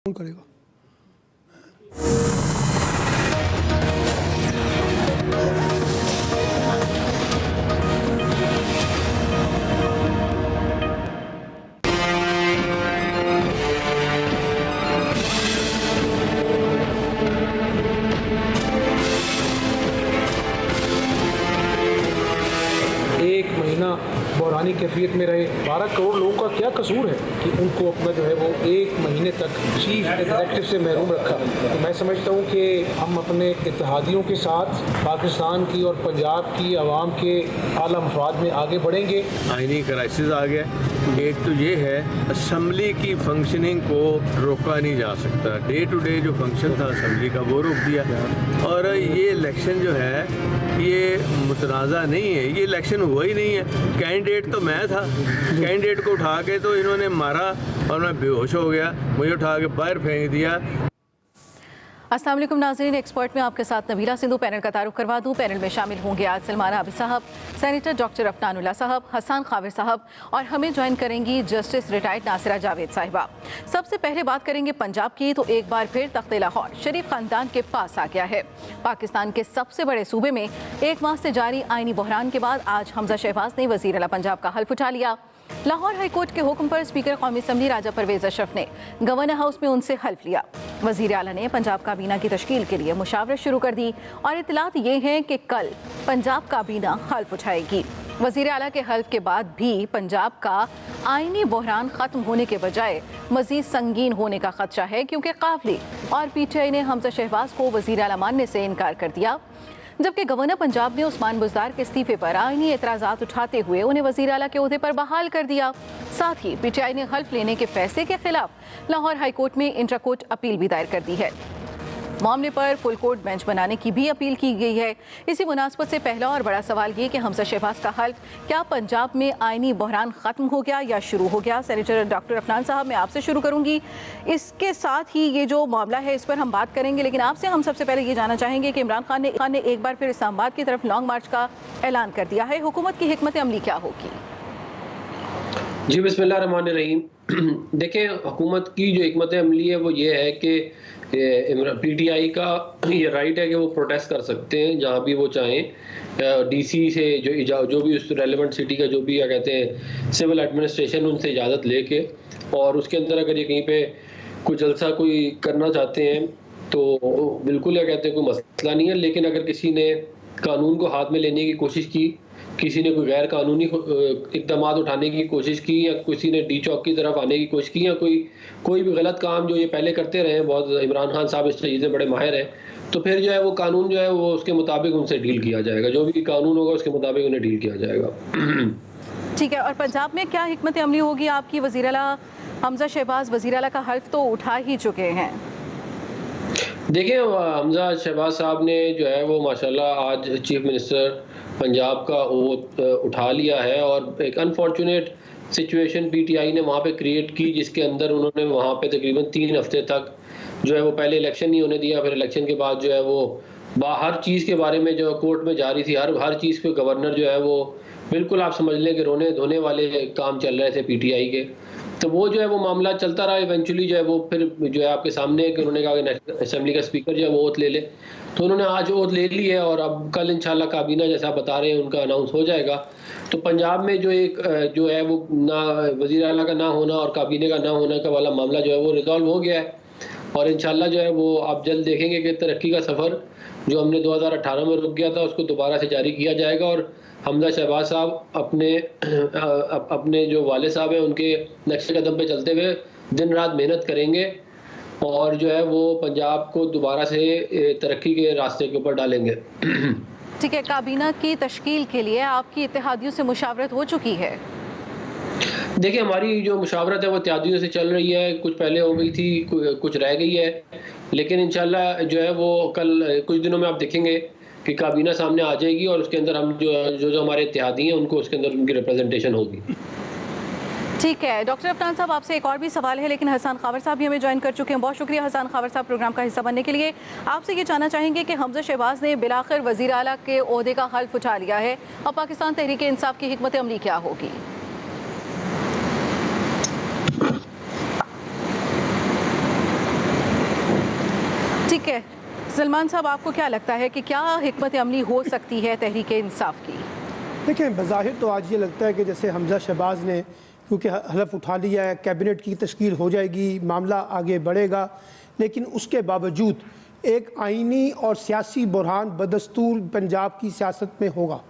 कौन करेगा? एक महीना बहरानी कैफियत में रहे 12 करोड़ लोगों का क्या कसूर है कि उनको अपना जो है वो एक महीने तक चीफ एग्जीक्यूटिव से महरूम रखा। तो मैं समझता हूँ कि हम अपने इत्तेहादियों के साथ पाकिस्तान की और पंजाब की आवाम के आला मफाद में आगे बढ़ेंगे। आईनी क्राइसिस आ गया। एक तो ये है असम्बली की फंक्शनिंग को रोका नहीं जा सकता। डे टू डे जो फंक्शन था असम्बली का वो रोक दिया। और ये इलेक्शन जो है ये मुतनाज़ा नहीं है, ये इलेक्शन हुआ ही नहीं है। कैंडिडेट तो मैं था, कैंडिडेट को उठा के तो इन्होंने मारा और मैं बेहोश हो गया, मुझे उठा के बाहर फेंक दिया। अस्सलाम वालेकुम नाज़रीन, एक्सपर्ट में आपके साथ नबीला सिंधु। पैनल का तारुफ करवा दूं। पैनल में शामिल होंगे आज सलमान आबिद साहब, सेनेटर डॉक्टर अफनानुल्लाह साहब, हसन खाविर साहब और हमें ज्वाइन करेंगी जस्टिस रिटायर्ड नासिरा जावेद साहिबा। सबसे पहले बात करेंगे पंजाब की, तो एक बार फिर तख्ते लाहौर शरीफ खानदान के पास आ गया है। पाकिस्तान के सबसे बड़े सूबे में एक माह से जारी आईनी बहरान के बाद आज हमजा शहबाज ने वज़ीर आला पंजाब का हल्फ उठा लिया। लाहौर हाई कोर्ट के हुक्म पर स्पीकर कौमी असम्बली राजा परवेज अशरफ ने गवर्नर हाउस में उनसे हल्फ लिया। वज़ीर आला ने पंजाब काबीना की तश्कील के लिए मुशावरत शुरू कर दी और इत्तलात ये हैं कि कल पंजाब काबीना हल्फ उठाएगी। वज़ीर आला के हल्फ के बाद भी पंजाब का आईनी बहरान ख़त्म होने के बजाय मज़ीद संगीन होने का खदशा है, क्योंकि काफली और PTI ने हमजा शहबाज को वज़ीर आला मानने से इनकार कर दिया, जबकि गवर्नर पंजाब ने उस्मान बुज़दार के इस्तीफे पर आईनी एतराज़ात उठाते हुए उन्हें वज़ीर आला के ओहदे पर बहाल कर दिया। साथ ही PTI ने हल्फ लेने के फैसले के खिलाफ लाहौर हाई कोर्ट में इंट्रा कोर्ट अपील भी दायर कर दी है। मामले पर फुल कोर्ट बेंच बनाने की भी अपील की गई है। इसी मुनासबत से पहला और बड़ा सवाल ये कि हमजा शहबाज का हल्फ क्या पंजाब में आईनी बहरान ख़त्म हो गया या शुरू हो गया? सेनेटर डॉक्टर अफनान साहब, मैं आपसे शुरू करूंगी। इसके साथ ही ये जो मामला है इस पर हम बात करेंगे, लेकिन आपसे हम सबसे पहले ये जानना चाहेंगे कि इमरान खान ने एक बार फिर इस्लामाबाद की तरफ लॉन्ग मार्च का ऐलान कर दिया है। हुकूमत की हिकमत अमली क्या होगी? जी बिस्मिल्लाहिर्रहमानिर्रहीम। देखें, हुकूमत की जो हिकमत अमली है वो ये है कि PTI का ये राइट है कि वो प्रोटेस्ट कर सकते हैं जहाँ भी वो चाहें। DC से जो भी उस रेलेवेंट सिटी का जो भी क्या कहते हैं सिविल एडमिनिस्ट्रेशन उनसे इजाज़त लेके, और उसके अंदर अगर ये कहीं पे कोई जलसा कोई करना चाहते हैं तो बिल्कुल क्या कहते हैं कोई मसला नहीं है। लेकिन अगर किसी ने कानून को हाथ में लेने की कोशिश की, किसी ने कोई गैर कानूनी इक़दाम उठाने की कोशिश की, या किसी ने डी चौक की तरफ आने की कोशिश की, या कोई भी गलत काम जो ये पहले करते रहे हैं, बहुत इमरान खान साहब इस चीज़ें बड़े माहिर हैं, तो फिर जो है वो कानून जो है वो उसके मुताबिक उनसे डील किया जाएगा। जो भी कानून होगा उसके मुताबिक उन्हें डील किया जाएगा। ठीक है। और पंजाब में क्या हिकमत अमली होगी आपकी? वज़ीर आला हमजा शहबाज वज़ीर आला का हल्फ तो उठा ही चुके हैं। देखिए, हमजा शहबाज साहब ने जो है वो माशाल्लाह आज चीफ मिनिस्टर पंजाब का ओथ उठा लिया है, और एक अनफॉर्चुनेट सिचुएशन PTI ने वहाँ पे क्रिएट की, जिसके अंदर उन्होंने वहाँ पे तकरीबन 3 हफ्ते तक जो है वो पहले इलेक्शन नहीं होने दिया, फिर इलेक्शन के बाद जो है वो हर चीज़ के बारे में जो कोर्ट में जारी थी, हर चीज़ पे गवर्नर जो है वो बिल्कुल आप समझ लें कि रोने धोने वाले काम चल रहे थे PTI के। तो वो जो है वो मामला चलता रहा। इवेंचुअली जो है वो फिर जो है आपके सामने कि उन्होंने कहा कि नेशनल असेंबली का स्पीकर जो है वो ओथ ले ले, तो उन्होंने आज ओथ ले ली है, और अब कल इंशाल्लाह काबीना जैसा आप बता रहे हैं उनका अनाउंस हो जाएगा। तो पंजाब में जो जो है वो ना वज़ीर आला का ना होना और काबीने का ना होना का वाला मामला जो है वो रिजॉल्व हो गया है, और इंशाल्लाह जो है वो आप जल्द देखेंगे कि तरक्की का सफ़र जो हमने 2018 में रुक गया था उसको दोबारा से जारी किया जाएगा, और हमजा शहबाज साहब अपने जो वाले साहब हैं उनके नक्शे कदम पे चलते हुए दिन रात मेहनत करेंगे, और जो है वो पंजाब को दोबारा से तरक्की के रास्ते के ऊपर डालेंगे। ठीक है। काबीना की तश्कील के लिए आपकी इत्तेहादियों से मुशावरत हो चुकी है? देखिए, हमारी जो मुशावरत है वो इत्तेहादियों से चल रही है। कुछ पहले हो गई थी, कुछ रह गई है, लेकिन इंशाल्लाह जो है वो कल कुछ दिनों में आप देखेंगे कि काबीना सामने आ जाएगी, और उसके अंदर हम जो हमारे इत्तेहादी हैं उनको उसके अंदर उनकी रिप्रेजेंटेशन होगी। ठीक है। डॉक्टर अफनान साहब, आपसे एक और भी सवाल है, लेकिन हसन खावर साहब भी हमें ज्वाइन कर चुके हैं। बहुत शुक्रिया हसन खावर साहब प्रोग्राम का हिस्सा बनने के लिए। आपसे ये जानना चाहेंगे कि हमजा शहबाज ने बिलाखिर वज़ीर आला के ओहदे का हल्फ उठा लिया है, अब पाकिस्तान तहरीक इंसाफ की हिकमत अमली क्या होगी? ठीक है सलमान साहब, आपको क्या लगता है कि क्या हिकमत अमली हो सकती है तहरीक इंसाफ की? देखें, बज़ाहिर तो आज ये लगता है कि जैसे हमजा शहबाज ने क्योंकि हलफ उठा लिया है, कैबिनेट की तश्कील हो जाएगी, मामला आगे बढ़ेगा, लेकिन उसके बावजूद एक आइनी और सियासी बुरहान बदस्तूर पंजाब की सियासत में होगा।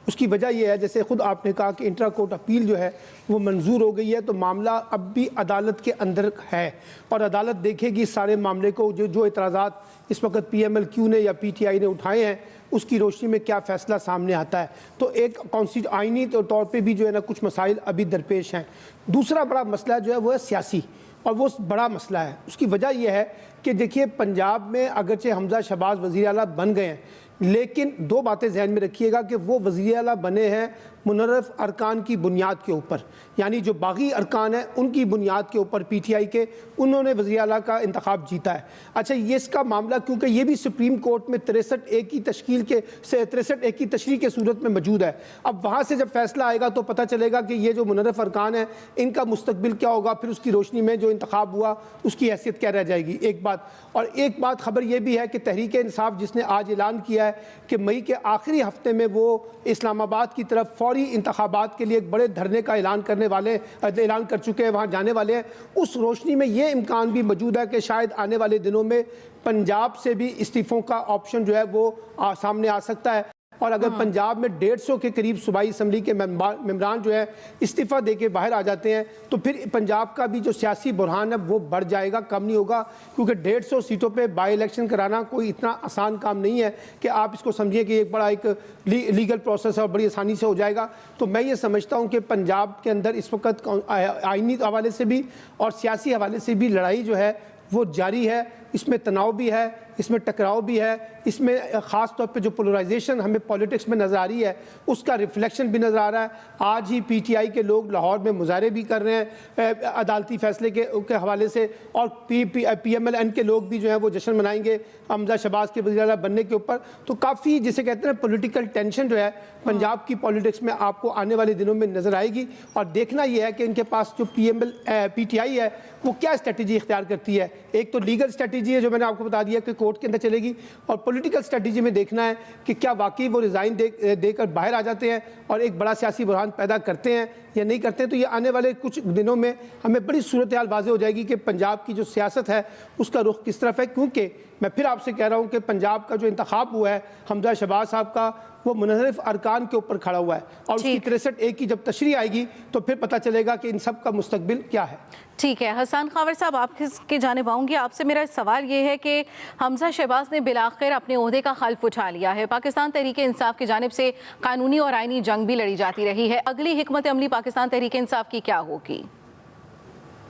उसकी वजह यह है, जैसे ख़ुद आपने कहा कि इंट्रा कोर्ट अपील जो है वो मंजूर हो गई है, तो मामला अब भी अदालत के अंदर है और अदालत देखेगी सारे मामले को। जो एतराज़ात इस वक्त PMLQ ने या PTI ने उठाए हैं उसकी रोशनी में क्या फ़ैसला सामने आता है। तो एक आइनी तौर पर भी जो है ना कुछ मसाइल अभी दरपेश हैं। दूसरा बड़ा मसला जो है वो है सियासी, और वो बड़ा मसला है। उसकी वजह यह है कि देखिए, पंजाब में अगरचे हमजा शहबाज वज़ीर आला बन गए हैं, लेकिन दो बातें जहन में रखिएगा कि वो वज़ीर आला बने हैं मुनर्रफ अरकान की बुनियाद के ऊपर, यानी जो बागी अरकान हैं उनकी बुनियाद के ऊपर PTI के उन्होंने वज़ीर आला का इंतखाब जीता है। अच्छा, ये इसका मामला क्योंकि ये भी सुप्रीम कोर्ट में 63A की तश्कील के से 63A की तशरीह के सूरत में मौजूद है। अब वहाँ से जब फैसला आएगा तो पता चलेगा कि ये जो मुनर्रफ अरकान है इनका मुस्तकबिल क्या होगा, फिर उसकी रोशनी में जो इंतखाब हुआ उसकी हैसियत क्या रह जाएगी, एक बात। और एक बात खबर यह भी है कि तहरीक इंसाफ जिसने आज ऐलान किया है कि मई के आखिरी हफ्ते में वो इस्लामाबाद की तरफ फौरी इंतखाबात के लिए एक बड़े धरने का ऐलान कर चुके हैं, वहाँ जाने वाले हैं। उस रोशनी में ये इम्कान भी मौजूद है कि शायद आने वाले दिनों में पंजाब से भी इस्तीफ़ों का ऑप्शन जो है वो सामने आ सकता है। और अगर पंजाब में 150 के करीब सूबाई असम्बली के मेंबरान जो है इस्तीफ़ा दे के बाहर आ जाते हैं तो फिर पंजाब का भी जो सियासी बुरहान है वो बढ़ जाएगा, कम नहीं होगा। क्योंकि 150 सीटों पे बाई इलेक्शन कराना कोई इतना आसान काम नहीं है कि आप इसको समझिए कि एक बड़ा एक लीगल प्रोसेस है और बड़ी आसानी से हो जाएगा। तो मैं ये समझता हूँ कि पंजाब के अंदर इस वक्त आइनी हवाले से भी और सियासी हवाले से भी लड़ाई जो है वो जारी है। इसमें तनाव भी है, इसमें टकराव भी है, इसमें ख़ास तौर पे जो पोलराइजेशन हमें पॉलिटिक्स में नज़र आ रही है उसका रिफ्लेक्शन भी नज़र आ रहा है। आज ही PTI के लोग लाहौर में मुजाहरे भी कर रहे हैं अदालती फ़ैसले के हवाले से, और PMLN के लोग भी जो है वो जश्न मनाएंगे हमजा शहबाज के वज़ीर आला बनने के ऊपर। तो काफ़ी जिसे कहते हैं पॉलिटिकल टेंशन जो है पंजाब की पॉलिटिक्स में आपको आने वाले दिनों में नज़र आएगी। और देखना यह है कि इनके पास जो PTI है वो क्या स्ट्रेटजी इख्तियार करती है। एक तो लीगल स्ट्रेटजी है जो मैंने आपको बता दिया कि कोर्ट के अंदर चलेगी, और पॉलिटिकल स्ट्रेटजी में देखना है कि क्या वाकई वो रिज़ाइन देकर बाहर आ जाते हैं और एक बड़ा सियासी बुरहान पैदा करते हैं या नहीं करते हैं। तो ये आने वाले कुछ दिनों में हमें बड़ी सूरत हाल वाज़ेह हो जाएगी कि पंजाब की जो सियासत है उसका रुख किस तरफ है। क्योंकि मैं फिर आपसे कह रहा हूँ कि पंजाब का जो इंतखाब हुआ है हमजा शहबाज साहब का वो मुनर्रफ अरकान के ऊपर खड़ा हुआ है, और उसकी 63A की जब तशरीह आएगी तो फिर पता चलेगा कि इन सब का मुस्तकबिल क्या है। ठीक है हसन खावर साहब, आपकी जानिब आऊँगी। आपसे मेरा सवाल ये है कि हमजा शहबाज ने बिलाखिर अपने ओहदे का हल्फ उठा लिया है। पाकिस्तान तहरीक इंसाफ की जानिब से कानूनी और आइनी जंग भी लड़ी जाती रही है। अगली हिकमत अमली पाकिस्तान तहरीक इंसाफ की क्या होगी?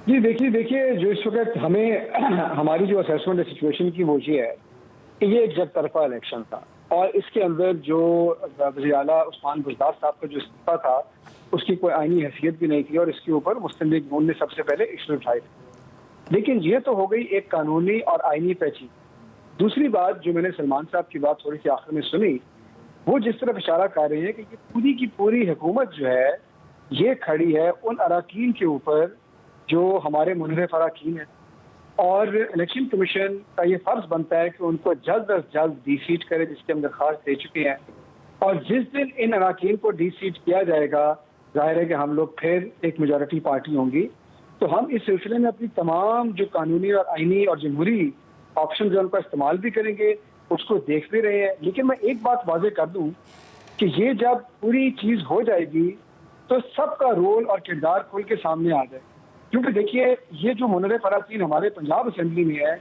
जी देखिए जो इस वक्त हमें हमारी जो असेसमेंट सिचुएशन की वो ये है कि ये एक जग तरफा इलेक्शन था, और इसके अंदर जो वज़ीर आला उस्मान बुज़दार साहब का जो इस्तीफा था उसकी कोई आईनी हैसियत भी नहीं थी, और इसके ऊपर मुस्लिम लीग नून ने सबसे पहले इश्यू उठाए थे। लेकिन ये तो हो गई एक कानूनी और आईनी पेची। दूसरी बात जो मैंने सलमान साहब की बात थोड़ी सी आखिर में सुनी, वो जिस तरफ इशारा कर रहे हैं कि ये पूरी की पूरी हुकूमत जो है ये खड़ी है उन अराकीन के ऊपर जो हमारे मुनर्रफ अराकीन हैं, और इलेक्शन कमीशन का ये फर्ज बनता है कि उनको जल्द अज जल्द डीसीट करे, जिसकी हम दरख्वास्त दे चुके हैं। और जिस दिन इन अराकीन को डीसीट किया जाएगा, जाहिर है कि हम लोग फिर एक मेजॉरिटी पार्टी होंगी, तो हम इस सिलसिले में अपनी तमाम जो कानूनी और आइनी और जमहूरी ऑप्शन जो उनका इस्तेमाल भी करेंगे, उसको देख भी रहे हैं। लेकिन मैं एक बात वाजे कर दूं कि ये जब पूरी चीज़ हो जाएगी तो सबका रोल और किरदार खुल के सामने आ जाए। क्योंकि देखिए ये जो मुनर्रफ अराकीन हमारे पंजाब असेंबली में है,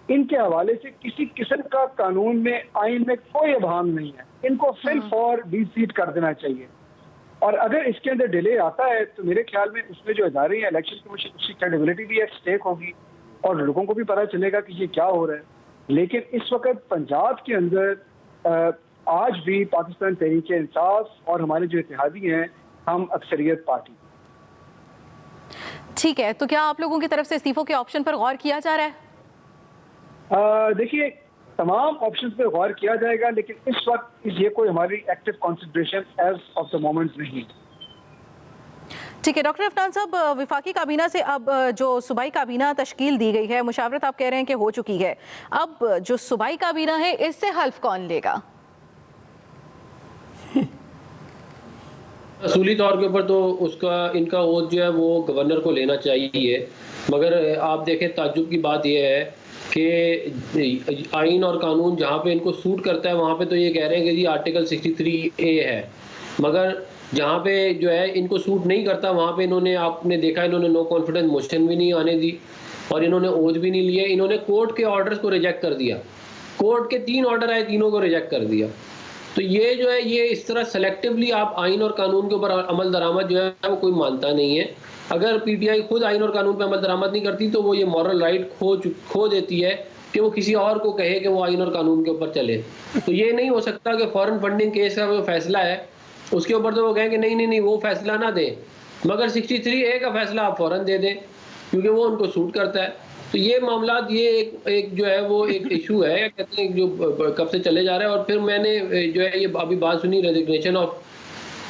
इनके हवाले से किसी किस्म का कानून में आइन में कोई अभाम नहीं है। इनको फिल फॉर डीसीट कर देना चाहिए, और अगर इसके अंदर डिले आता है तो मेरे ख्याल में उसमें जो इदारे हैं इलेक्शन कमीशन, उसकी क्रेडिबिलिटी भी एट स्टेक होगी और लोगों को भी पता चलेगा कि ये क्या हो रहा है। लेकिन इस वक्त पंजाब के अंदर आज भी पाकिस्तान तहरीक इंसाफ और हमारे जो इत्तेहादी हैं, हम अक्सरियत पार्टी। ठीक है, तो क्या आप लोगों की तरफ से इस्तीफों के ऑप्शन पर गौर किया जा रहा है? देखिए तमाम ऑप्शंस पे गौर किया जाएगा, लेकिन इस वक्त ये कोई हमारी active consideration as of the moment नहीं। ठीक है डॉक्टर अफनान साहब, विफाकी काबीना से अब जो सूबाई काबीना तश्कील दी गई है, मुशावरत आप कह रहे हैं कि हो चुकी है, अब जो सूबाई काबीना है इससे हल्फ कौन लेगा? असूली तौर के ऊपर तो इनका ओथ जो है वो गवर्नर को लेना चाहिए, मगर आप देखें ताज्जुब की बात यह है कि आइन और कानून जहाँ पे इनको सूट करता है वहाँ पे तो ये कह रहे हैं कि जी आर्टिकल 63A है, मगर जहाँ पे जो है इनको सूट नहीं करता वहाँ पे इन्होंने, आपने देखा, इन्होंने नो कॉन्फिडेंस मोशन भी नहीं आने दी और इन्होंने ओथ भी नहीं लिए। इन्होंने कोर्ट के ऑर्डर्स को रिजेक्ट कर दिया, कोर्ट के 3 ऑर्डर आए, तीनों को रिजेक्ट कर दिया। तो ये जो है ये इस तरह सेलेक्टिवली आप आइन और कानून के ऊपर अमल दरामद जो है वो कोई मानता नहीं है। अगर पीटीआई खुद आइन और कानून पर अमल दरामद नहीं करती तो वो ये मॉरल राइट खो देती है कि वो किसी और को कहे कि वो आइन और कानून के ऊपर चले। तो ये नहीं हो सकता कि फॉरेन फंडिंग केस का जो फैसला है उसके ऊपर तो वो कहें कि नहीं वो फैसला ना दें, मगर 63A का फैसला आप फौरन दे दें क्योंकि वो उनको सूट करता है। तो ये मामला, ये एक जो है वो एक इशू है, कहते हैं जो कब से चले जा रहा है। और फिर मैंने जो है ये अभी बात सुनी resignation of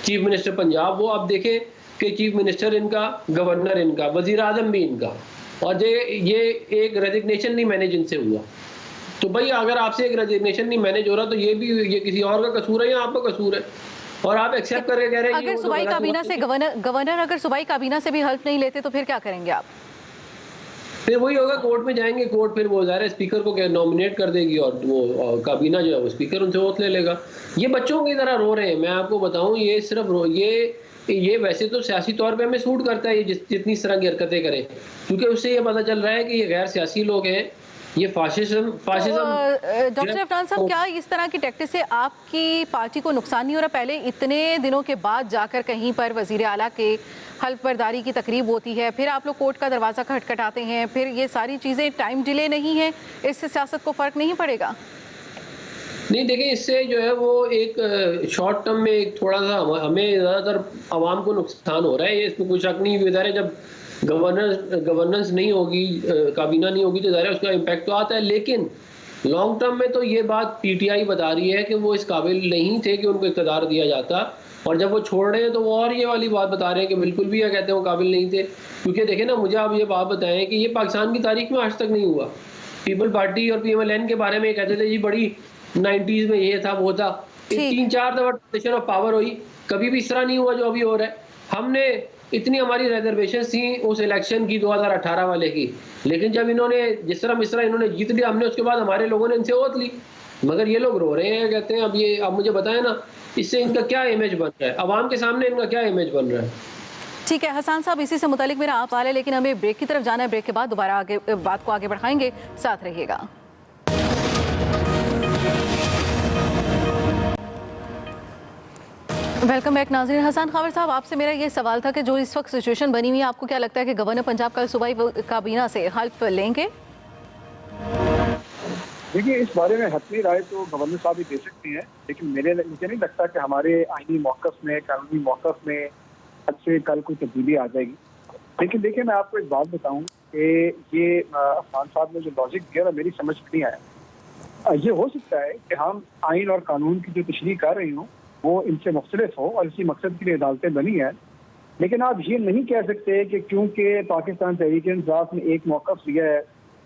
chief minister Punjab, वो आप देखें कि चीफ मिनिस्टर इनका, गवर्नर इनका, वजीर आजम भी इनका, और ये एक रेजिग्नेशन नहीं मैनेज इनसे हुआ। तो भाई अगर आपसे एक रेजिग्नेशन नहीं मैनेज हो रहा तो ये किसी और का कसूर है या आपका कसूर है, और आप एक्सेप्ट करके कह रहे हैं अगर सूबाई काबीना से गवर्नर अगर सूबाई काबीना से भी हेल्प नहीं लेते तो फिर क्या करेंगे आप? फिर वही होगा, कोर्ट में जाएंगे, कोर्ट फिर वो ज़ाहिर है स्पीकर को नॉमिनेट कर देगी और वो काबीना जो है वो स्पीकर उनसे वोट ले लेगा। ये बच्चों की तरह रो रहे हैं, मैं आपको बताऊं, ये सिर्फ ये वैसे तो सियासी तौर पे हमें सूट करता है ये जितनी इस तरह की हरकतें करें, क्योंकि उससे ये पता चल रहा है कि ये गैर सियासी लोग हैं, ये फाशिज्म। डॉक्टर अफनान साहब, क्या इस तरह की टैक्टिस से आपकी पार्टी को नुकसान नहीं हो रहा? पहले इतने दिनों के बाद जाकर कहीं पर वजीर आला के हल्फ बर्दारी की तकरीब होती है, फिर आप लोग कोर्ट का दरवाज़ा खटखटाते हैं, फिर ये सारी चीज़ें टाइम डिले नहीं है, इससे सियासत को फ़र्क नहीं पड़ेगा? नहीं देखिए, इससे जो है वो एक शॉर्ट टर्म में एक थोड़ा सा हमें ज़्यादातर आवाम को नुकसान हो रहा है, ये इसमें कोई शक नहीं। ज़ाहिर है जब गवर्नेंस नहीं होगी, काबीना नहीं होगी, तो ज़ाहिर है उसका इम्पैक्ट तो आता है, लेकिन लॉन्ग टर्म में तो ये बात पीटीआई बता रही है कि वो इस काबिल नहीं थे कि उनको इक़्तिदार दिया जाता, और जब वो छोड़ रहे हैं तो वो और ये वाली बात बता रहे हैं कि बिल्कुल भी ये कहते हैं वो काबिल नहीं थे। क्योंकि देखें ना, मुझे आप ये बात बताएं कि ये पाकिस्तान की तारीख में आज तक नहीं हुआ। पीपल पार्टी और PMLN के बारे में कहते थे जी बड़ी 90s में ये था वो था, 3-4 दफा ट्रांजिशन ऑफ पावर हुई, कभी भी इस तरह नहीं हुआ जो अभी हो रहा है। हमने इतनी हमारी रिजर्वेशन थी उस इलेक्शन की 2018 वाले की, लेकिन जब इन्होंने जिस तरह इन्होंने जीत लिया हमने, उसके बाद हमारे लोगों ने इनसे ओथ ली, मगर ये लोग रो रहे हैं, कहते हैं अब मुझे बताएं ना इससे इनका क्या इमेज बन रहा है, अवाम के सामने इनका क्या इमेज बन रहा है। ठीक है हसन साहब, इसी से मुतालिक मेरा आप वाला है, लेकिन हमें ब्रेक की तरफ जाना है। ब्रेक के बाद दोबारा बात को आगे बढ़ाएंगे, साथ रहिएगा। वेलकम बैक नाज़रीन। हसन खावर साहब, आपसे मेरा ये सवाल था कि जो इस वक्त सिचुएशन बनी हुई है, आपको क्या लगता है कि गवर्नर पंजाब कल सूबाई काबीना से हल्फ लेंगे? देखिए, इस बारे में हतमी राय तो गवर्नर साहब ही दे सकते हैं, लेकिन मुझे नहीं लगता कि हमारे आईनी मौक़िफ़ में, कानूनी मौक़िफ़ में आज से कल कोई तब्दीली आ जाएगी। लेकिन देखिए, मैं आपको एक बात बताऊं कि ये अफनान साहब ने जो लॉजिक दिया ना, मेरी समझ में नहीं आया। ये हो सकता है कि हम आइन और कानून की जो तशरीह कर रही हूँ वो इनसे मुख्तलिफ हो और इसी मकसद के लिए अदालतें बनी हैं, लेकिन आप ये नहीं कह सकते कि क्योंकि पाकिस्तान तहरीक-ए-इंसाफ ने एक मौक़िफ़ लिया है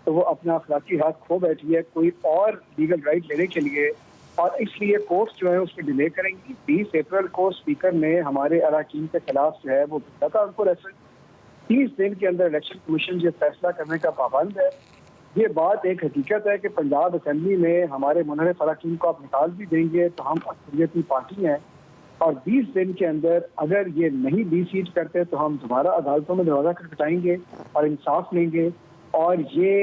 तो वो अपना अखलाकी हक खो बैठी है कोई और लीगल राइट लेने के लिए, और इसलिए कोर्ट्स जो है उसको डिले करेंगी। 20 अप्रैल को स्पीकर ने हमारे अराकीन के खिलाफ जो है वो भेजा था उनको रेफरेंस। 30 दिन के अंदर इलेक्शन कमीशन जो फैसला करने का पाबंद है। ये बात एक हकीकत है कि पंजाब असम्बली में हमारे मुनहरिफ अराकीन को आप निकाल भी देंगे तो हम अक्सरियती पार्टी हैं, और 20 दिन के अंदर अगर ये नहीं डिसीट करते तो हम दोबारा अदालतों में दरवाज़ा खटखटाएंगे और इंसाफ लेंगे। और ये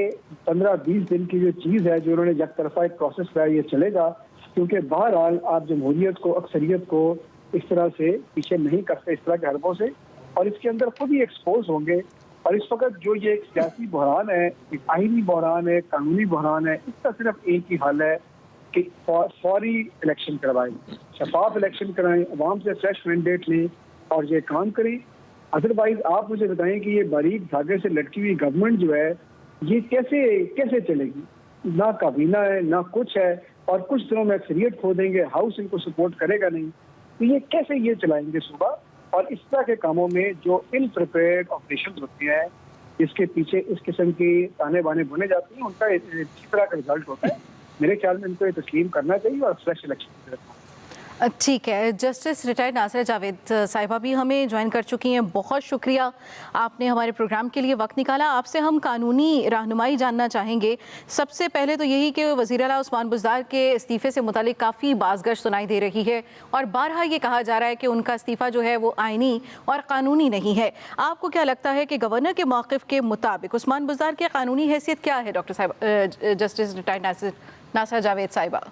15-20 दिन की जो चीज़ है जो उन्होंने एक तरफा एक प्रोसेस किया, ये चलेगा, क्योंकि बहरहाल आप जमहूरियत को, अक्सरियत को इस तरह से पीछे नहीं करते, इस तरह के हरबों से, और इसके अंदर खुद ही एक्सपोज होंगे। और इस वक्त जो ये एक सियासी बहरान है, एक आईनी बहरान है, कानूनी बहरान है, इसका सिर्फ एक ही हल है कि फौरी इलेक्शन करवाएं, शफाफ इलेक्शन कराएं, अवाम से फ्रेश मैंडेट लें और ये काम करें। अदरवाइज आप मुझे बताएं कि ये बारीक धागे से लटकी हुई गवर्नमेंट जो है ये कैसे चलेगी? ना काबीना है, ना कुछ है, और कुछ दिनों में अक्सरियत खो देंगे, हाउस इनको सपोर्ट करेगा नहीं, तो ये कैसे ये चलाएंगे सूबा? और इस तरह के कामों में जो इनप्रिपेयर्ड ऑपरेशन होती है, इसके पीछे इस किस्म की ताने बाने बुने जाती हैं, उनका इसी तरह का रिजल्ट होता है। मेरे ख्याल में इनको ये तस्लीम करना चाहिए और फ्रेश इलेक्शन। ठीक है, जस्टिस रिटायर्ड नासिरा जावेद साहिबा भी हमें ज्वाइन कर चुकी हैं। बहुत शुक्रिया, आपने हमारे प्रोग्राम के लिए वक्त निकाला। आपसे हम कानूनी रहनुमाई जानना चाहेंगे। सबसे पहले तो यही कि वज़ीर आला उस्मान बुज़दार के इस्तीफ़े से मुतालिक काफ़ी बाज़गश सुनाई दे रही है और बारहा ये कहा जा रहा है कि उनका इस्तीफ़ा जो है वो आइनी और कानूनी नहीं है। आपको क्या लगता है कि गवर्नर के मौक़िफ़ के मुताबिक उस्मान बुज़दार की कानूनी हैसियत क्या है? Doctor Sahib, justice retired Nasira Javed साहिबा।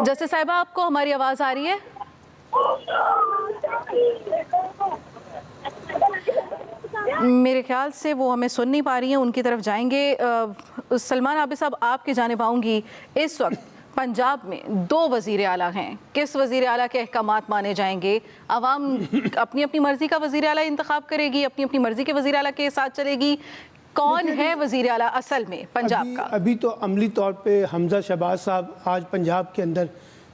जस्टिस साहिबा, आपको हमारी आवाज़ आ रही है? मेरे ख्याल से वो हमें सुन नहीं पा रही हैं, उनकी तरफ जाएंगे। सलमान आबिद साहब, आपकी जानिब आऊँगी। इस वक्त पंजाब में 2 वज़ीर आला हैं, किस वज़ीर आला के अहकामात माने जाएंगे? अवाम अपनी अपनी मर्ज़ी का वज़ीर आला इंतखाब करेगी, अपनी अपनी मर्ज़ी के वज़ीर आला के साथ चलेगी? कौन है वज़ीर आला असल में पंजाब का? अभी तो अमली तौर पे हमजा शहबाज साहब आज पंजाब के अंदर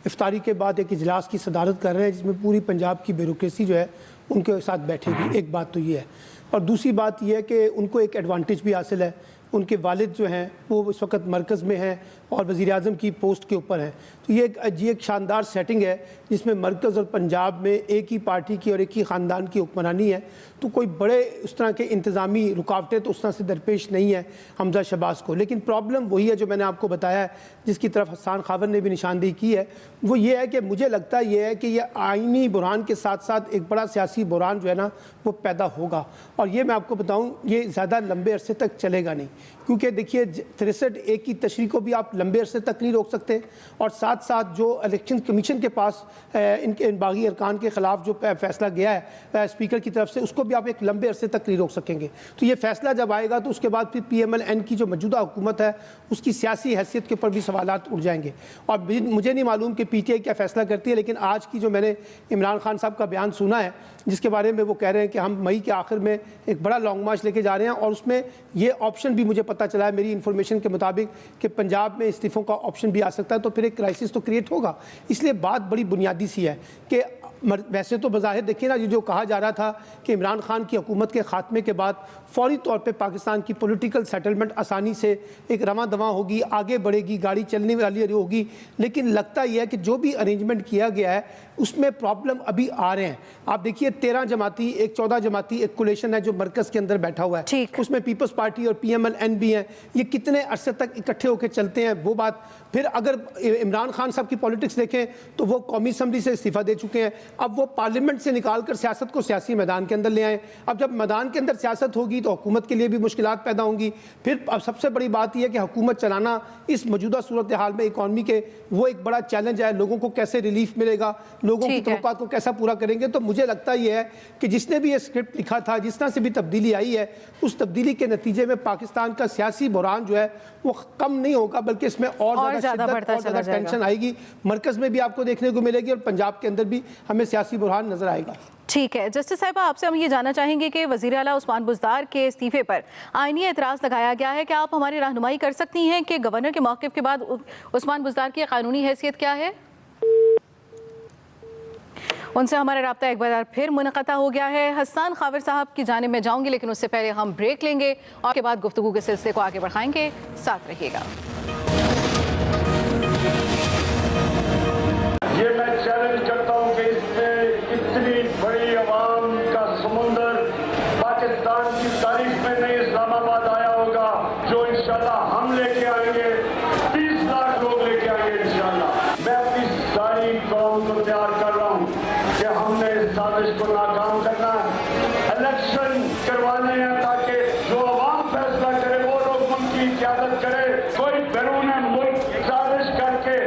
इफ्तारी के बाद एक इजलास की सदारत कर रहे हैं, जिसमें पूरी पंजाब की ब्यूरोक्रेसी जो है उनके साथ बैठेगी। एक बात तो ये है, और दूसरी बात यह है कि उनको एक एडवांटेज भी हासिल है। उनके वालिद जो हैं वो इस वक्त मरकज़ में हैं और वज़ीर आज़म की पोस्ट के ऊपर हैं। तो ये एक शानदार सेटिंग है जिसमें मरकज़ और पंजाब में एक ही पार्टी की और एक ही ख़ानदान की हुक्मरानी है। तो कोई बड़े उस तरह के इंतज़ामी रुकावटें तो उस तरह से दरपेश नहीं है हमजा शहबाज को। लेकिन प्रॉब्लम वही है जो मैंने आपको बताया है, जिसकी तरफ हसन खावर ने भी निशानदेही की है। वो ये है कि मुझे लगता ये है कि ये आइनी बुरहान के साथ साथ एक बड़ा सियासी बुरहान जो है ना वो पैदा होगा। और ये मैं आपको बताऊँ, ये ज़्यादा लंबे अरसे तक चलेगा नहीं, क्योंकि देखिए 63A की तशरीह को भी आप लंबे अरसे तक नहीं रोक सकते, और साथ साथ जो इलेक्शन कमीशन के पास इनके बागी अरकान के ख़िलाफ़ जो फैसला गया है स्पीकर की तरफ से, उसको भी आप एक लंबे अरसे तक नहीं रोक सकेंगे। तो ये फैसला जब आएगा तो उसके बाद फिर PMLN की जो मौजूदा हुकूमत है उसकी सियासी हैसियत के ऊपर भी सवालात उठ जाएंगे। और मुझे नहीं मालूम कि PTI क्या फ़ैसला करती है, लेकिन आज की जो मैंने इमरान खान साहब का बयान सुना है जिसके बारे में वो कह रहे हैं कि हम मई के आखिर में एक बड़ा लॉन्ग मार्च लेके जा रहे हैं, और उसमें ये ऑप्शन भी मुझे पता चला है मेरी इन्फॉर्मेशन के मुताबिक कि पंजाब में इस्तीफ़ों का ऑप्शन भी आ सकता है। तो फिर एक क्राइसिस तो क्रिएट होगा। इसलिए बात बड़ी बुनियादी सी है कि वैसे तो बज़ाहिर देखिए ना, जो कहा जा रहा था कि इमरान खान की हुकूमत के ख़ात्मे के बाद फ़ौरी तौर पे पाकिस्तान की पॉलिटिकल सेटलमेंट आसानी से एक रवां दवां होगी, आगे बढ़ेगी, गाड़ी चलने वाली होगी। लेकिन लगता यह है कि जो भी अरेंजमेंट किया गया है उसमें प्रॉब्लम अभी आ रहे हैं। आप देखिए 13 जमाती, एक 14 जमाती एक कोलेशन है जो मरकज़ के अंदर बैठा हुआ है, उसमें पीपल्स पार्टी और PMLN भी हैं। ये कितने अरसे तक इकट्ठे होकर चलते हैं वो बात। फिर अगर इमरान खान साहब की पॉलिटिक्स देखें तो वो कौमी असम्बली से इस्तीफ़ा दे चुके हैं, अब वो पार्लियामेंट से निकाल कर सियासत को सियासी मैदान के अंदर ले आए। अब जब मैदान के अंदर सियासत होगी तो हुकूमत के लिए भी मुश्किलात पैदा होंगी। फिर अब सबसे बड़ी बात यह है कि हुकूमत चलाना इस मौजूदा सूरत हाल में इकॉनमी के वो एक बड़ा चैलेंज है। लोगों को कैसे रिलीफ मिलेगा, लोगों की तवक्कुआत को कैसा पूरा करेंगे। तो मुझे लगता यह है कि जिसने भी ये स्क्रिप्ट लिखा था, जिस तरह से भी तब्दीली आई है, उस तब्दीली के नतीजे में पाकिस्तान का सियासी बुरहान जो है वो कम नहीं होगा, बल्कि इसमें और ज़्यादा टेंशन आएगी। मरकज़ में भी आपको देखने को मिलेगी और पंजाब के अंदर भी हमें सियासी बुरहान नजर आएगा। ठीक है जस्टिस साहिबा, आपसे हम ये जानना चाहेंगे कि वज़ीर आला उस्मान बुज़दार के इस्तीफ़े पर आईनी एतराज़ लगाया गया है। क्या आप हमारी रहनुमाई कर सकती हैं कि गवर्नर के मौक़िफ़ के बाद उस्मान बुज़दार की कानूनी हैसियत क्या है? उनसे हमारा राब्ता एक बार फिर मुनक़ता हो गया है। हसन खावर साहब की जानिब में जाऊंगी, लेकिन उससे पहले हम ब्रेक लेंगे और उसके बाद गुफ्तगू के सिलसिले को आगे बढ़ाएंगे। साथ रहिएगा। ये मैं चैलेंज करता हूँ कि इसमें इतनी बड़ी आवाम का समुंदर पाकिस्तान की तारीख में नहीं इस्लामाबाद आया होगा, जो इंशाल्लाह हम लेके आएंगे। 30 लाख लोग लेके आएंगे इंशाल्लाह। मैं अपनी सारी कौम को तैयार कर रहा हूँ कि हमने इस साजिश को नाकाम करना है। इलेक्शन करवाने हैं ताकि जो अवाम फैसला करे वो लोग उनकी क़यादत करे। कोई बैरून मुल्क साजिश करके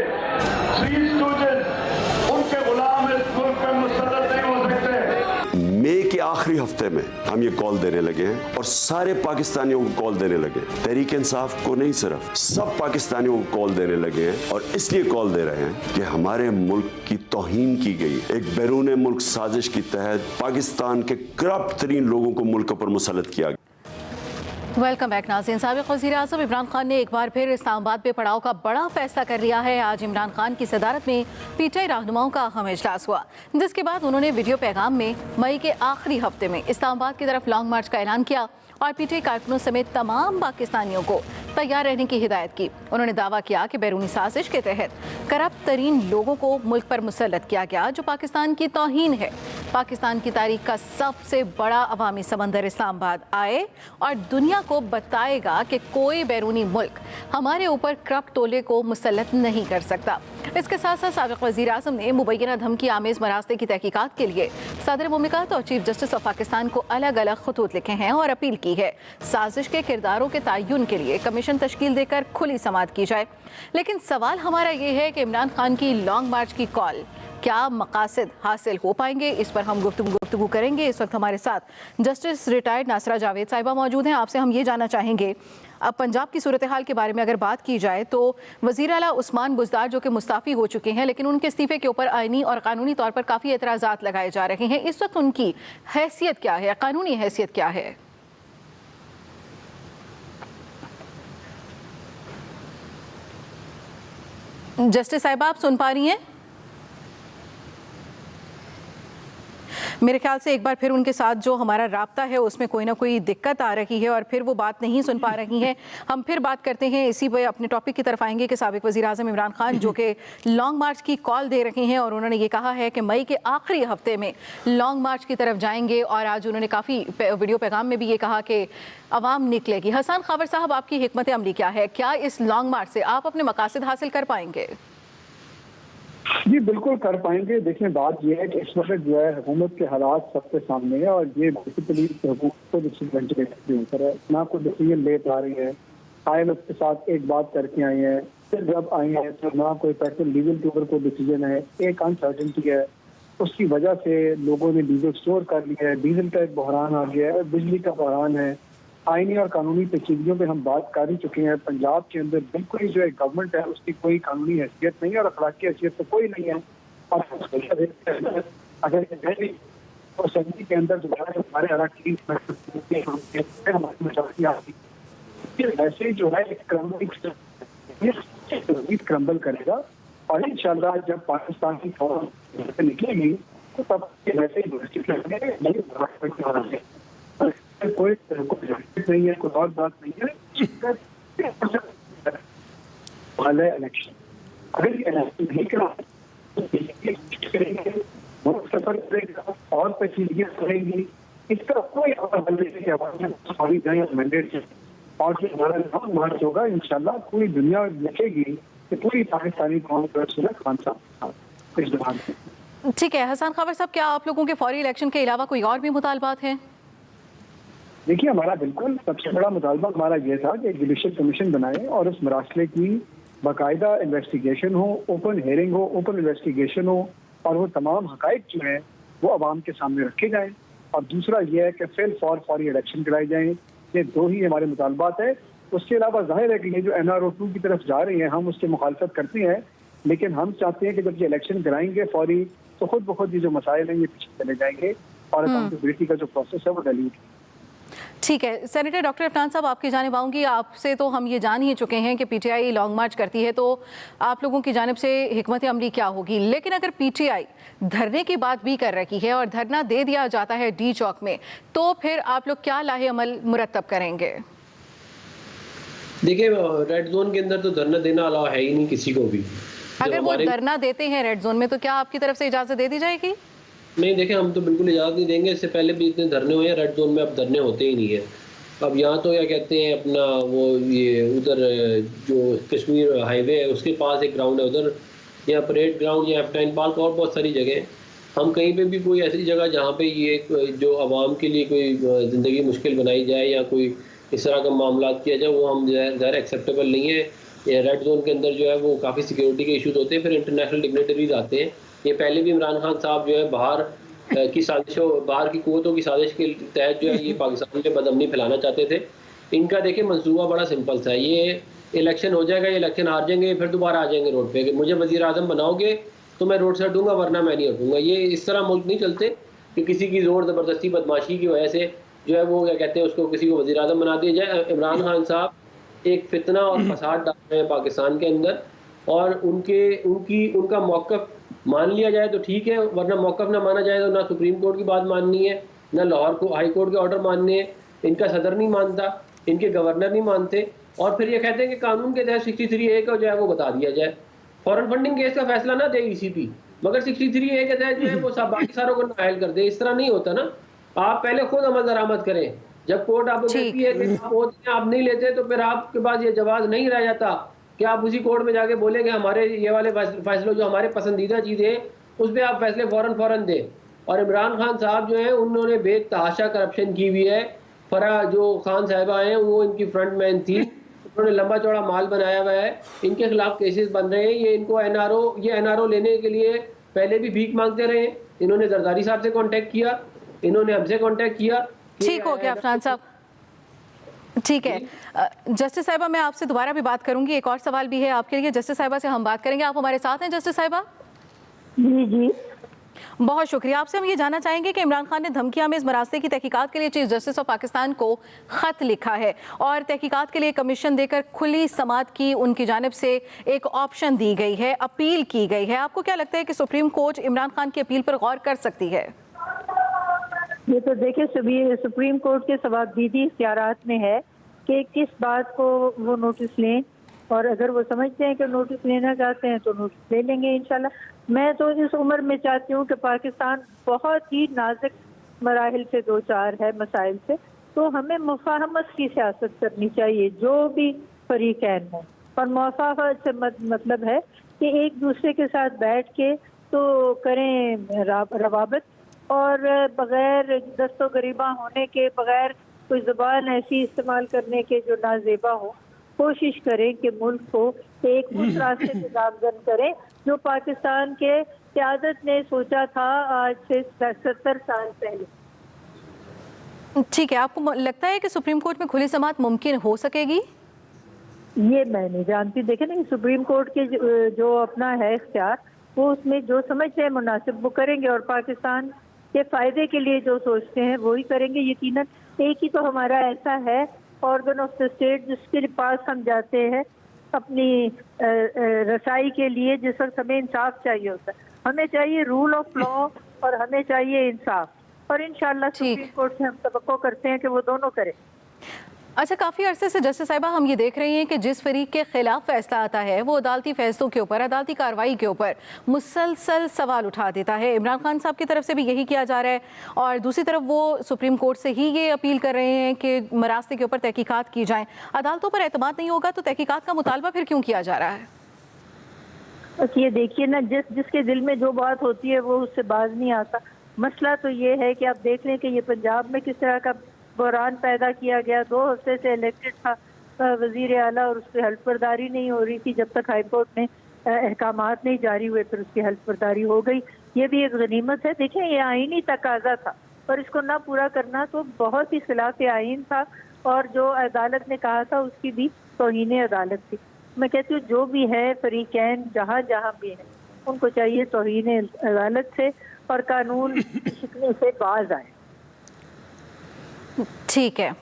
उनके गुलाम इस मुल्क में मुसल्लत नहीं हो सकते। मई के आखिरी हफ्ते में हम ये कॉल देने लगे हैं और सारे पाकिस्तानियों को कॉल देने लगे। तहरीक इंसाफ को नहीं, सिर्फ सब पाकिस्तानियों को कॉल देने लगे हैं। और इसलिए कॉल दे रहे हैं कि हमारे मुल्क की तौहीन की गई एक बैरून मुल्क साजिश के तहत पाकिस्तान के करप्ट तरीन लोगों को मुल्क पर मुसल्लत किया गया। वेलकम बैक नाज़रीन। साबिक़ वज़ीर-ए-आज़म इमरान खान ने एक बार फिर इस्लामाबाद पे पड़ाव का बड़ा फैसला कर लिया है। आज इमरान खान की सदारत में पीटीआई रहनुमाओं का अहम इजलास हुआ, जिसके बाद उन्होंने वीडियो पैगाम में मई के आखिरी हफ्ते में इस्लामाबाद की तरफ लॉन्ग मार्च का ऐलान किया और पीटीआई कारकुनों समेत तमाम पाकिस्तानियों को तैयार रहने की हिदायत की। उन्होंने दावा किया कि बैरूनी साजिश के तहत करप्ट तरीन लोगों को मुल्क पर मुसल्लत किया गया, जो पाकिस्तान की तौहीन है। पाकिस्तान की तारीख का सबसे बड़ा अवामी समंदर इस्लामाबाद आए और दुनिया को बताएगा कि कोई बैरूनी मुल्क हमारे ऊपर करप्ट टोले को मुसल्लत नहीं कर सकता। इसके साथ साथ साबिक़ वज़ीर आज़म ने मुबैना धमकी आमेज़ मरास्ते की तहकीकात के लिए सदर मुमलिकत और चीफ जस्टिस ऑफ पाकिस्तान को अलग अलग खतूत लिखे हैं और अपील की है साजिश के किरदारों के तयन के लिए कमीशन तश्कील देकर खुली समाअत की जाए। लेकिन सवाल हमारा ये है कि इमरान खान की लॉन्ग मार्च की कॉल क्या मकासद हासिल हो पाएंगे, इस पर हम गुफ्तगू करेंगे। इस वक्त हमारे साथ जस्टिस रिटायर्ड नासरा जावेद साहिबा मौजूद हैं। आपसे हम ये जानना चाहेंगे, अब पंजाब की सूरत हाल के बारे में अगर बात की जाए तो वज़ीर आला उस्मान बुज़दार जो कि मुस्ताफ़ी हो चुके हैं, लेकिन उनके इस्तीफ़े के ऊपर आइनी और कानूनी तौर पर काफ़ी एतराज़ात लगाए जा रहे हैं। इस वक्त उनकी हैसियत क्या है, कानूनी हैसियत क्या है? जस्टिस साहिबा, आप सुन पा रही हैं? मेरे ख्याल से एक बार फिर उनके साथ जो हमारा राब्ता है उसमें कोई ना कोई दिक्कत आ रही है और फिर वो बात नहीं सुन पा रही हैं। हम फिर बात करते हैं, इसी पे अपने टॉपिक की तरफ आएंगे कि साबिक़ वज़ीर आज़म इमरान खान जो कि लॉन्ग मार्च की कॉल दे रहे हैं और उन्होंने ये कहा है कि मई के आखिरी हफ्ते में लॉन्ग मार्च की तरफ जाएंगे और आज उन्होंने काफ़ी वीडियो पैगाम में भी ये कहा कि अवाम निकलेगी। हसन खावर साहब, आपकी हिकमत अमली क्या है? क्या इस लॉन्ग मार्च से आप अपने मकासद हासिल कर पाएंगे? जी बिल्कुल कर पाएंगे। देखिए, बात यह है कि इस वक्त जो है हुकूमत के हालात सबके सामने है और ये बेसिकली हुकूमत को डिसीजन के ऊपर है, ना कोई डिसीजन ले पा रही है। IMF के साथ एक बात करके आई है, फिर जब आई है तो ना कोई पेट्रोल डीजल के ऊपर कोई डिसीजन है, एक अनसर्टेनिटी है। उसकी वजह से लोगों ने डीजल स्टोर कर लिया है, डीजल का एक बहरान आ गया है, बिजली का बहरान है। आईनी और कानूनी पेचीदगियों पे हम बात कर ही चुके हैं। पंजाब के अंदर बिल्कुल ही जो है गवर्नमेंट है उसकी कोई कानूनी हैसियत नहीं है और अखलाकी हैसियत तो कोई नहीं है। और अगर असेंबली के अंदर जो है हमारे अरकान वैसे जो है क्रम्बल करेगा और इंशाल्लाह जब पाकिस्तान की फौज निकलेगी तो तब वैसे ही कोई नहीं है, कोई और बात नहीं है। इलेक्शन अगर इलेक्शन नहीं करा सफर करेगा और पेचीदगियां करेंगी, इसका कोई मैंडेट है। और जो हमारा लॉन्ग मार्च होगा इंशाल्लाह पूरी दुनिया देखेगी कि पूरी पाकिस्तानी कौम खान साहब इस दौरान। ठीक है हसन खावर साहब, क्या आप लोगों के फौरी इलेक्शन के अलावा कोई और भी मुतालबात हैं? देखिए, हमारा बिल्कुल सबसे बड़ा मुतालबा हमारा ये था कि जुडिशल कमीशन बनाए और उस मरासले की बाकायदा इन्वेस्टिगेशन हो, ओपन हेयरिंग हो, ओपन इन्वेस्टिगेशन हो और वो तमाम हकाइक जो हैं वो आवाम के सामने रखे जाएं। और दूसरा ये है कि फौरी इलेक्शन कराए जाएं। ये दो ही हमारे मुतालबात है। उसके अलावा जाहिर है कि ये जो NRO 2 की तरफ जा रही हैं हम उसकी मुखालफत करते हैं, लेकिन हम चाहते हैं कि जब ये इलेक्शन कराएंगे फौरी तो खुद ब खुद ये जो मसाइल हैं ये पीछे चले जाएंगे और अकाउंटेबिलिटी का जो प्रोसेस है वो डिलीट। ठीक है, सेनेटर डॉक्टर अफनान साहब, आपकी जानिब आऊँगी। आपसे तो हम ये जान ही चुके हैं कि PTI लॉन्ग मार्च करती है, तो आप लोगों की जानिब से हिकमत अमली क्या होगी? लेकिन अगर PTI धरने की बात भी कर रही है और धरना दे दिया जाता है D चौक में, तो फिर आप लोग क्या लाहे अमल मुरतब करेंगे? देखिए, रेड जोन के अंदर तो धरना देना अलावा है ही नहीं किसी को भी। अगर वो धरना देते हैं रेड जोन में तो क्या आपकी तरफ से इजाज़त दे दी जाएगी? नहीं, देखें, हम तो बिल्कुल इजाज़त नहीं देंगे। इससे पहले भी इतने धरने हुए हैं रेड जोन में, अब धरने होते ही नहीं है। अब यहाँ तो क्या कहते हैं अपना वो ये उधर जो कश्मीर हाईवे है उसके पास एक ग्राउंड है उधर, या परेड ग्राउंड या एफ्टाइन पार्क और बहुत सारी जगह। हम कहीं पे भी कोई ऐसी जगह जहाँ पे ये जो आवाम के लिए कोई ज़िंदगी मुश्किल बनाई जाए या कोई इस तरह का मामला किया जाए, वो हम ज़ाहिर एक्सेप्टेबल नहीं है। ये रेड जोन के अंदर जो है वो काफ़ी सिक्योरिटी के इशूज़ होते हैं, फिर इंटरनेशनल डिग्नेटरीज आते हैं। ये पहले भी इमरान खान साहब जो है बाहर की साजिशों, बाहर की कुव्वतों की साजिश के तहत जो है ये पाकिस्तान में बदअमनी फैलाना चाहते थे। इनका देखिए मंसूबा बड़ा सिंपल सा है, ये इलेक्शन हो जाएगा, ये इलेक्शन हार जाएंगे, फिर दोबारा आ जाएंगे रोड पे कि मुझे वज़ीर आज़म बनाओगे तो मैं रोड से हटूंगा वरना मैं नहीं हटूंगा। ये इस तरह मुल्क नहीं चलते कि किसी की ज़ोर ज़बरदस्ती बदमाशी की वजह से जो है वो क्या कहते हैं उसको किसी को वज़ीर आज़म बना दिया जाए। इमरान खान साहब एक फितना और फसाद डाल रहे हैं पाकिस्तान के अंदर, और उनका मौक़िफ़ मान लिया जाए तो ठीक है, वरना मौक़िफ़ ना माना जाए तो ना सुप्रीम कोर्ट की बात माननी है, ना लाहौर को हाई कोर्ट के ऑर्डर मानने हैं। इनका सदर नहीं मानता, इनके गवर्नर नहीं मानते, और फिर ये कहते हैं कि कानून के तहत 63A का जो है वो बता दिया जाए। फॉरेन फंडिंग केस का फैसला ना दे ECP, मगर 63A के तहत जो है वो सब बाकी सारों को नाअहल कर दे। इस तरह नहीं होता ना, आप पहले खुद अमल दरामद करें। जब कोर्ट आपको कहती है कि आप नहीं लेते तो फिर आपके पास ये जवाब नहीं रह जाता कि आप उसी कोर्ट में जाके बोले कि हमारे ये वाले फैसलों जो हमारे पसंदीदा चीज़ें उस पर आप फैसले फ़ौरन दें। और इमरान खान साहब जो है उन्होंने बेतहाशा करप्शन की हुई है। फरा जो खान साहिबा हैं वो इनकी फ्रंट मैन थी, उन्होंने लंबा चौड़ा माल बनाया हुआ है, इनके खिलाफ केसेस बन रहे हैं। ये इनको NRO लेने के लिए पहले भी भीख मांगते रहे। इन्होंने जरदारी साहब से कांटेक्ट किया, इन्होंने हमसे कांटेक्ट किया। ठीक हो गया अफनान साहब, ठीक है। जस्टिस साहिबा मैं आपसे दोबारा भी बात करूंगी, एक और सवाल भी है आपके लिए। जस्टिस साहिबा से हम बात करेंगे, आप हमारे साथ हैं जस्टिस साहिबा? जी बहुत शुक्रिया। आपसे हम ये जानना चाहेंगे कि इमरान खान ने धमकिया में इस मरासले की तहकीकात के लिए चीफ जस्टिस ऑफ पाकिस्तान को खत लिखा है और तहकीकात के लिए कमीशन देकर खुली समाअत की उनकी जानिब से एक ऑप्शन दी गई है, अपील की गई है। आपको क्या लगता है कि सुप्रीम कोर्ट इमरान खान की अपील पर गौर कर सकती है? ये तो देखिए सुप्रीम कोर्ट के सवाबदीदी इख्तियारात में है कि किस बात को वो नोटिस लें, और अगर वो समझते हैं कि नोटिस लेना चाहते हैं तो नोटिस ले लेंगे इंशाल्लाह। मैं तो इस उम्र में चाहती हूँ कि पाकिस्तान बहुत ही नाजुक मराहिल से दो चार है, मसाइल से, तो हमें मुफाहमत की सियासत करनी चाहिए जो भी फरीकैन हो। और मुफाहमत से मतलब है कि एक दूसरे के साथ बैठ के तो करें रवाबत, और बगैर दस्तो गरीबा होने के, बगैर कोई ज़बान ऐसी इस्तेमाल करने के जो नाजेबा हो, कोशिश करें कि मुल्क को एक उस रास्ते से गामजन करें जो पाकिस्तान के क़यादत ने सोचा था आज से 70 साल पहले। ठीक है, आपको लगता है कि सुप्रीम कोर्ट में खुली समाअत मुमकिन हो सकेगी? ये मैं नहीं जानती। देखें ना, सुप्रीम कोर्ट के जो अपना है इख्तियार, वो उसमें जो समझते हैं मुनासिब वो करेंगे, और पाकिस्तान के फ़ायदे के लिए जो सोचते हैं वही करेंगे। यकीनन एक ही तो हमारा ऐसा है ऑर्गन ऑफ द स्टेट जिसके पास हम जाते हैं अपनी रसाई के लिए, जिस वक्त हमें इंसाफ चाहिए होता है। हमें चाहिए रूल ऑफ लॉ और हमें चाहिए इंसाफ, और इंशाल्लाह सुप्रीम कोर्ट से हम तवक्को करते हैं कि वो दोनों करें। अच्छा, काफ़ी अरसे से जस्टिस साहिबा हम ये देख रहे हैं कि जिस फरीक के खिलाफ फैसला आता है वो अदालती फैसलों के ऊपर, अदालती कार्रवाई के ऊपर मुसलसल सवाल उठा देता है। इमरान खान साहब की तरफ से भी यही किया जा रहा है, और दूसरी तरफ वो सुप्रीम कोर्ट से ही ये अपील कर रहे हैं कि मरासले के ऊपर तहकीकात की जाएँ। अदालतों पर एतमाद नहीं होगा तो तहकीकात का मुतालबा फिर क्यों किया जा रहा है? ये देखिए ना, जिसके दिल में जो बात होती है वो उससे बाज नहीं आता। मसला तो ये है कि आप देख लें कि ये पंजाब में किस तरह का बहरान पैदा किया गया। 2 हफ्ते से इलेक्टेड था वजीर आला और उस पर हल्फबर्दारी नहीं हो रही थी जब तक हाई कोर्ट में अहकामात नहीं जारी हुए, फिर उसकी हल्फबर्दारी हो गई। ये भी एक गनीमत है। देखें, ये आईनी तकाजा था और इसको ना पूरा करना तो बहुत ही खिलाफ आईन था, और जो अदालत ने कहा था उसकी भी तौहीन अदालत थी। मैं कहती हूँ जो भी है फरीकैन जहाँ जहाँ भी है उनको चाहिए तौहीन अदालत से और कानून शिकने से बाज आए। ठीक है,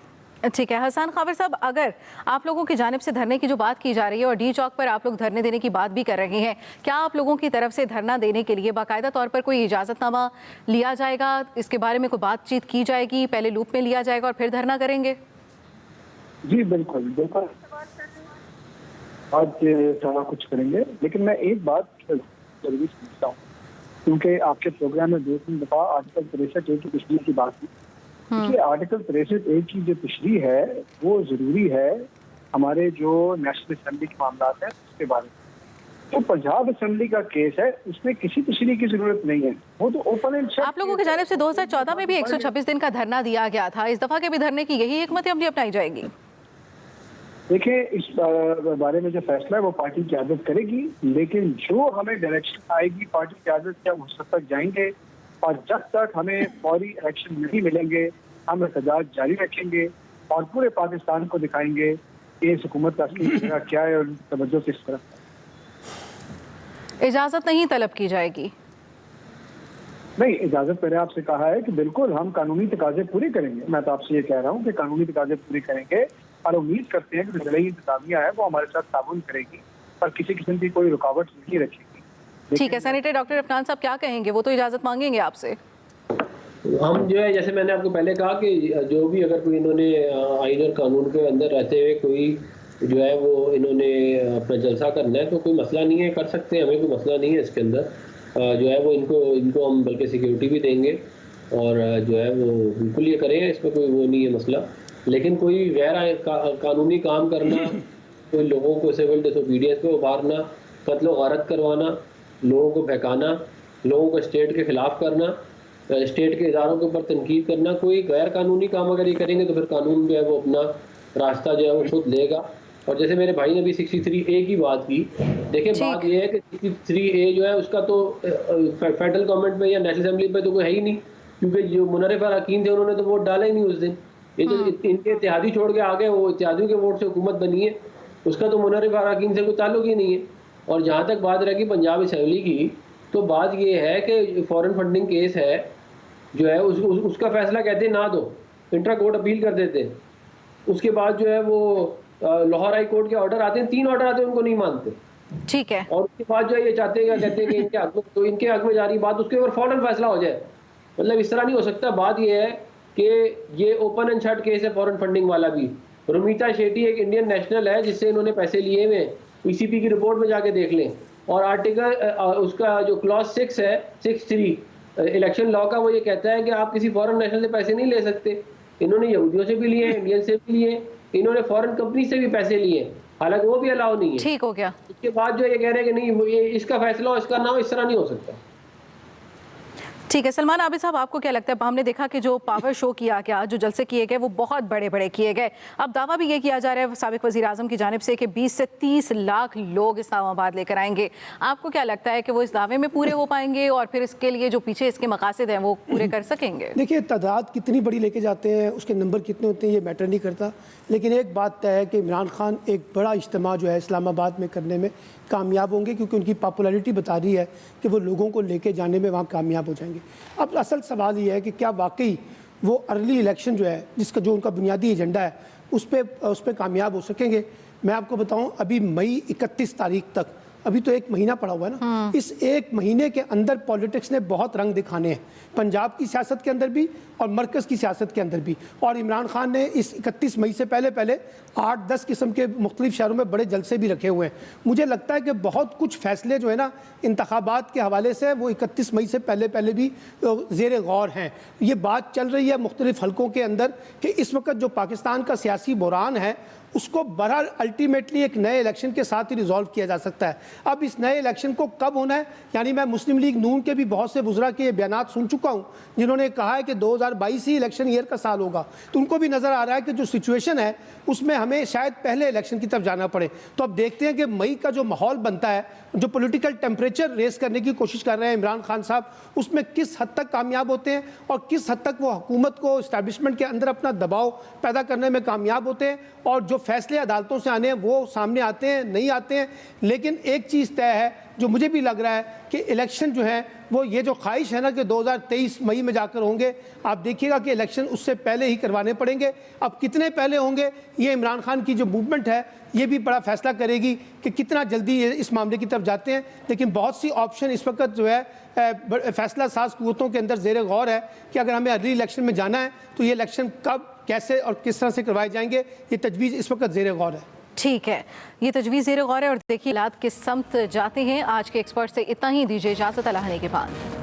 ठीक है। हसन खाविर साहब, अगर आप लोगों की जानिब से धरने की जो बात की जा रही है और डी चौक पर आप लोग धरने देने की बात भी कर रहे हैं, क्या आप लोगों की तरफ से धरना देने के लिए बाकायदा तौर पर कोई इजाज़तनामा लिया जाएगा? इसके बारे में कोई बातचीत की जाएगी? पहले लूप में लिया जाएगा और फिर धरना करेंगे? जी बिल्कुल बिल्कुल, आज सारा कुछ करेंगे। लेकिन मैं एक बात जरूरी समझता हूँ, क्योंकि आपके प्रोग्राम में 2-3 दफ़ा आर्टिकल 63A की तशरीह की बात की। देखिए, आर्टिकल 63A की जो तशरीह है वो ज़रूरी है हमारे जो नेशनल असेंबली के मामला है उसके बारे में। तो पंजाब असेंबली का केस है, उसमें किसी तशरीह की जरूरत नहीं है, वो तो ओपन एंड शट। आप लोगों की जानिब से 2014 में भी 126 दिन का धरना दिया गया था, इस दफ़ा के भी धरने की यही हिकमत अमली अपनाई जाएगी? देखिए, इस बारे में जो फैसला है वो पार्टी की क़यादत करेगी, लेकिन जो हमें डायरेक्शन आएगी पार्टी की क़यादत से हम उस तक जाएंगे, और जब तक हमें फौरी एक्शन नहीं मिलेंगे हम एहतजाज जारी रखेंगे और पूरे पाकिस्तान को दिखाएंगे कि इस हुकूमत का असली चेहरा क्या है और तवज्जो किस तरफ। इजाज़त नहीं तलब की जाएगी? नहीं, इजाजत मैंने आपसे कहा है कि बिल्कुल हम कानूनी तकाजे पूरे करेंगे। मैं तो आपसे ये कह रहा हूँ कि कानूनी तकाजे पूरे करेंगे और उम्मीद करते हैं कि जो ज़िला इंतजामिया है वो हमारे साथ ताउन करेगी और किसी किस्म की कोई रुकावट नहीं रखेगी। ठीक है, सेनेटर डॉक्टर अफनान साहब क्या कहेंगे? वो तो इजाज़त मांगेंगे आपसे। हम जो है, जैसे मैंने आपको पहले कहा कि जो भी अगर कोई इन्होंने आइन और कानून के अंदर रहते हुए कोई जो है वो इन्होंने अपना जलसा करना है तो कोई मसला नहीं है, कर सकते हैं, हमें कोई मसला नहीं है इसके अंदर। जो है वो इनको हम बल्कि सिक्योरिटी भी देंगे और जो है वो बिल्कुल ये करें, इसमें कोई वो नहीं है मसला। लेकिन कोई गैर कानूनी काम करना, कोई लोगों को सिविल डिसोबीडियंस पे उभारना, कत्ल गारत करवाना, लोगों को बहकाना, लोगों को स्टेट के खिलाफ करना, स्टेट के इदारों के ऊपर तनकीद करना, कोई गैर कानूनी काम अगर ये करेंगे तो फिर कानून जो है वो अपना रास्ता जो है वो खुद लेगा। और जैसे मेरे भाई ने भी 63A की बात की, देखिए बात ये है कि 63A जो है उसका तो फेडरल गवर्नमेंट में या नेशनल असेंबली पे तो कोई है ही नहीं, क्योंकि जो मुनर्रिफ अरकान थे उन्होंने तो वोट डाला ही नहीं उस दिन। ये जो इनके इत्तेहादी छोड़ के आ गए, वो इत्तेहादियों के वोट से हुकूमत बनी है, उसका तो मुनर्रिफ अरकान से कोई ताल्लुक ही नहीं है। और जहाँ तक बात रहेगी पंजाब असेंबली की, तो बात ये है कि फॉरेन फंडिंग केस है जो है उसका फैसला कहते हैं ना दो, इंट्रा कोर्ट अपील कर देते हैं। उसके बाद जो है वो लाहौर हाई कोर्ट के ऑर्डर आते हैं, 3 ऑर्डर आते हैं, उनको नहीं मानते। ठीक है। और उसके बाद जो है ये चाहते हैं, कहते हैं कि इनके हक में, तो इनके हक में जा रही बात उसके ऊपर फौरन फैसला हो जाए। मतलब इस तरह नहीं हो सकता। बात ये है कि ये ओपन एंड शट केस है फॉरेन फंडिंग वाला भी। रुमीता शेट्टी एक इंडियन नेशनल है जिससे इन्होंने पैसे लिए हुए, PCP की रिपोर्ट में जाके देख लें। और आर्टिकल उसका जो क्लॉज 6 है, 6(3) इलेक्शन लॉ का, वो ये कहता है कि आप किसी फॉरेन नेशनल से पैसे नहीं ले सकते। इन्होंने यहूदियों से भी लिए, इंडियन से भी लिए, इन्होंने फॉरेन कंपनी से भी पैसे लिए, हालांकि वो भी अलाउ नहीं है। ठीक हो गया। उसके बाद जो ये कह रहे हैं कि नहीं ये इसका फैसला हो, इसका ना हो, इस तरह नहीं हो सकता। ठीक है, सलमान आबिद साहब, आपको क्या लगता है? हमने देखा कि जो पावर शो किया गया, जो जलसे किए गए, वो बहुत बड़े बड़े किए गए। अब दावा भी ये किया जा रहा है साबिक वज़ीर आज़म की जानिब से कि 20 से 30 लाख लोग इस्लामाबाद लेकर आएंगे। आपको क्या लगता है कि वो इस दावे में पूरे हो पाएंगे और फिर इसके लिए जो पीछे इसके मकासद हैं वो पूरे कर सकेंगे? देखिए, तादाद कितनी बड़ी लेके जाते हैं, उसके नंबर कितने होते हैं, ये मैटर नहीं करता। लेकिन एक बात तय है कि इमरान खान एक बड़ा इज्तिमा जो है इस्लामाबाद में करने में कामयाब होंगे, क्योंकि उनकी पॉपुलैरिटी बता रही है कि वो लोगों को लेके जाने में वहाँ कामयाब हो जाएंगे। अब असल सवाल ये है कि क्या वाकई वो अर्ली इलेक्शन जो है, जिसका जो उनका बुनियादी एजेंडा है, उस पर कामयाब हो सकेंगे। मैं आपको बताऊं, अभी मई 31 तारीख तक, अभी तो 1 महीना पड़ा हुआ है ना। इस 1 महीने के अंदर पॉलिटिक्स ने बहुत रंग दिखाने हैं, पंजाब की सियासत के अंदर भी और मरकज़ की सियासत के अंदर भी। और इमरान खान ने इस 31 मई से पहले 8-10 किस्म के मुख्तलिफ शहरों में बड़े जलसे भी रखे हुए हैं। मुझे लगता है कि बहुत कुछ फैसले जो है ना इंतखाबात के हवाले से, वो 31 मई से पहले भी ज़ेर गौर हैं। ये बात चल रही है मुख्तलिफ हलकों के अंदर कि इस वक्त जो पाकिस्तान का सियासी बुरान है, उसको बहरहाल अल्टीमेटली एक नए इलेक्शन के साथ ही रिजॉल्व किया जा सकता है। अब इस नए इलेक्शन को कब होना है, यानी मैं मुस्लिम लीग नून के भी बहुत से वुज़रा के बयानात सुन चुका हूँ जिन्होंने कहा है कि 2022 ही इलेक्शन ईयर का साल होगा। तो उनको भी नज़र आ रहा है कि जो सिचुएशन है उसमें हमें शायद पहले इलेक्शन की तरफ जाना पड़े। तो अब देखते हैं कि मई का जो माहौल बनता है, जो पॉलिटिकल टेम्परेचर रेस करने की कोशिश कर रहे हैं इमरान खान साहब, उसमें किस हद तक कामयाब होते हैं और किस हद तक वो हुकूमत को, इस्टेब्लिशमेंट के अंदर अपना दबाव पैदा करने में कामयाब होते हैं। और जो फैसले अदालतों से आने हैं वो सामने आते हैं, नहीं आते हैं। लेकिन एक चीज़ तय है जो मुझे भी लग रहा है कि इलेक्शन जो है वो, ये जो ख्वाहिश है ना कि 2023 मई में जाकर होंगे, आप देखिएगा कि इलेक्शन उससे पहले ही करवाने पड़ेंगे। अब कितने पहले होंगे, ये इमरान खान की जो मूवमेंट है ये भी बड़ा फैसला करेगी कि कितना जल्दी ये इस मामले की तरफ जाते हैं। लेकिन बहुत सी ऑप्शन इस वक्त जो है फैसला साज कुव्वतों के अंदर ज़ेर गौर है कि अगर हमें अर्ली इलेक्शन में जाना है तो ये इलेक्शन कब, कैसे और किस तरह से करवाए जाएंगे, ये तजवीज़ इस वक्त ज़ेर गौर है। ठीक है, ये तजवीज़ ज़ेर गौर है और देखिए हालात किस समत जाते हैं। आज के एक्सपर्ट से इतना ही, दीजिए इजाज़त, अल्लाह ने के बाद।